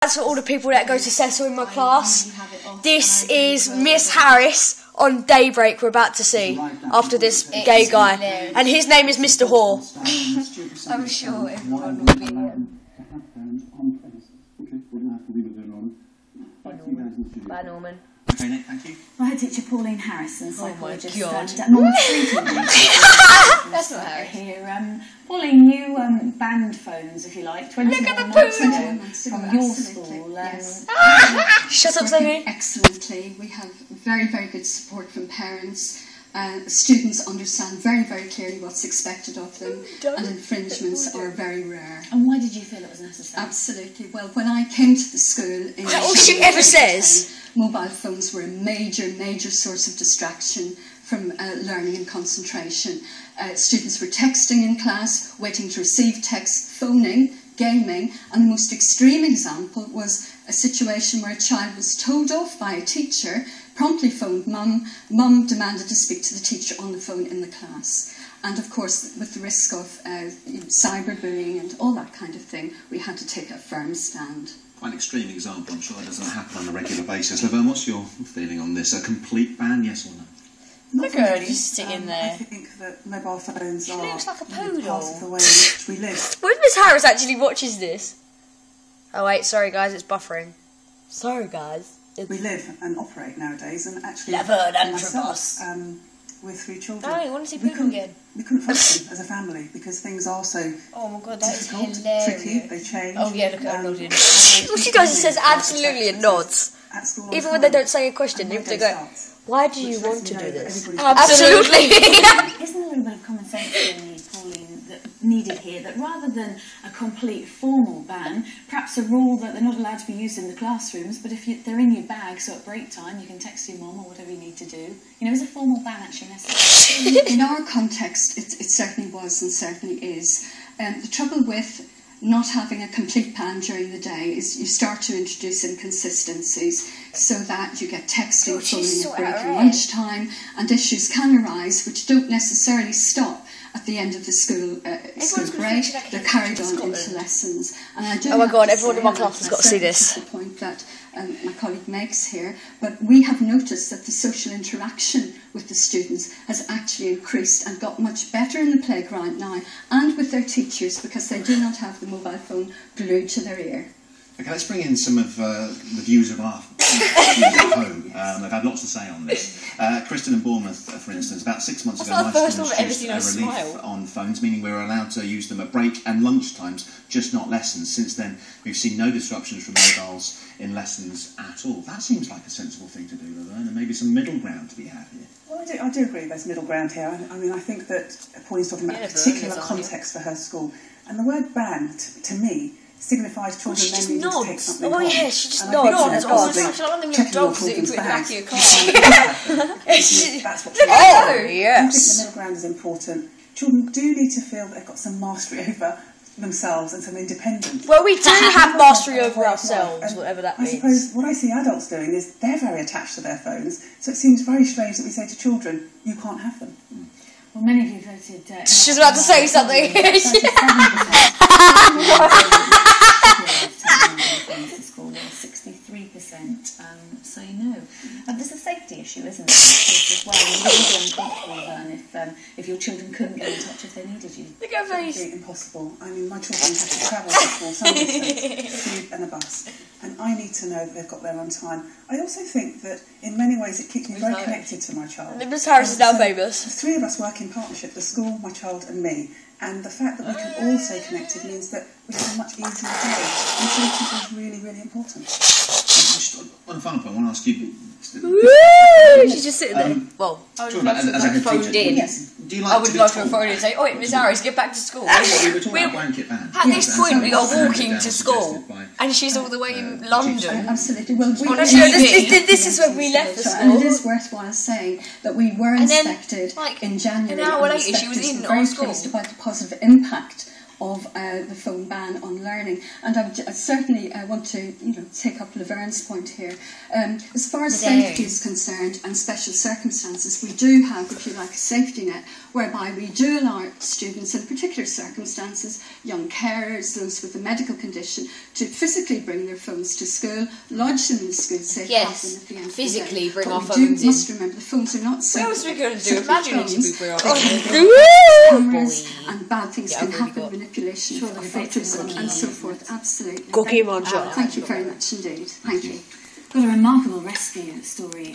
That's for all the people that go to Cecil in my class. This is Miss Harris on Daybreak we're about to see after this gay guy. And his name is Mr. Hoare. I'm sure everyone will be Bye, Norman. Okay, Nick, thank you. My head teacher Pauline Harrison, psychologist. Oh my God. Norman Streeton. That's not Harris. Here, Pauline, you banned phones, if you like. 21 months ago from your school. Yes. Shut up, Sophie. Excellently. We have very, very good support from parents. Students understand very, very clearly what's expected of them, and infringements are very rare. And why did you feel it was necessary? Absolutely. Well, when I came to the school in All she ever says. mobile phones were a major, major source of distraction from learning and concentration. Students were texting in class, waiting to receive text, phoning, gaming, and the most extreme example was a situation where a child was told off by a teacher, promptly phoned mum. Mum demanded to speak to the teacher on the phone in the class. And of course, with the risk of cyberbullying and all that kind of thing, we had to take a firm stand. Quite an extreme example. I'm sure that doesn't happen on a regular basis. Laverne, what's your feeling on this? A complete ban, yes or no? Look at her just sitting there. I think that mobile phones are looks like a part poodle. of the way in which we live. What if Miss Harris actually watches this? Oh wait, sorry guys, it's buffering. Sorry guys. We live and operate nowadays, and actually, Laverne and myself, with 3 children, I want to see poodle again. We couldn't function as a family because things are so Oh my God, that is difficult, hilarious. tricky, they change. Oh yeah, look at her nodding. All she does is says absolutely and nods. At school all Even the when they time. don't say a question, And they my have to day go, starts, why do which you lets want me to know do that this? everybody's Absolutely. Isn't there a little bit of common sense Pauline, that needed here, that rather than a complete formal ban, perhaps a rule that they're not allowed to be used in the classrooms, but if they're in your bag, so at break time you can text your mum or whatever you need to do. You know, is a formal ban actually necessary? In our context, it certainly was and certainly is. The trouble with not having a complete ban during the day is you start to introduce inconsistencies so that you get texting, phoning at break and lunchtime, and issues can arise which don't necessarily stop at the end of the school break. They're carried on into lessons. And I do Oh my God, have to everyone in my say, class has got to see this. The point that my colleague makes here, but we have noticed that the social interaction with the students has actually increased and got much better in the playground now, and with their teachers, because they do not have the mobile phone glued to their ear. Okay, let's bring in some of the views of our viewers at home. They've had lots to say on this. Kristen in Bournemouth, for instance, about 6 months ago, my school introduced a relief on phones, meaning we were allowed to use them at break and lunchtimes, just not lessons. Since then, we've seen no disruptions from mobiles in lessons at all. That seems like a sensible thing to do, Laverne, and maybe some middle ground to be had here. Well, I do agree there's middle ground here. I mean, I think that Pauline's talking about a particular context for her school. And the word ban, to me, signifies children then needing to take something Oh home. yeah, she just And nods. I Oh think gosh, I want them checking your your dogs that you children's put in the back bags of your and car. That's what Oh, I think the yes. middle ground is important. Children do need to feel they've got some mastery over themselves and some independence. Well, we do have mastery over ourselves, whatever that means. I suppose what I see adults doing is they're very attached to their phones, so it seems very strange that we say to children, you can't have them. Well, many of you voted... She's about to say something. School, 63% say no. There's a safety issue, isn't there? As well, you would be uncomfortable then if your children couldn't get in touch if they needed you. Look at her It would face. be impossible. I mean, my children have to travel to school, some distance, tube and a bus, and I need to know that they've got there on time. I also think that in many ways it keeps me very connected to my child. Miss Harris is now famous. The 3 of us work in partnership, the school, my child and me, and the fact that we can all stay connected means that we have a much easier day, and safety is really, really important. On a final point, I want to ask you... Woo! She's just sitting there. Well, I would love to have phoned in. Do you like I would to be love to have told? phoned in and say, oh, Miss Harris, get back to school. We were talking about blanket ban. At this point, we are walking Down to school, suggested by, and she's all the way in London. Absolutely. Well, we This is when we left the And school. it is worthwhile saying that we were And then, inspected like, in January. an hour and later, she was inspectors in were our very school. pleased about the positive impact of the phone ban on learning. And I certainly want to take up Laverne's point here. As far as safety is concerned and special circumstances, we do have, if you like, a safety net whereby we do allow students in particular circumstances, young carers, those with a medical condition, to physically bring their phones to school, lodge them in the school safe haven at the end physically of the day. bring our But phones we must remember the phones are not What else are we going to do? separate Imagine phones. if we bring our Cameras and bad things Yeah, can I've already happen, got- manipulation of photos and so forth. Absolutely. Cookie Monster. Thank you very much indeed. Thank you. Got a remarkable rescue story.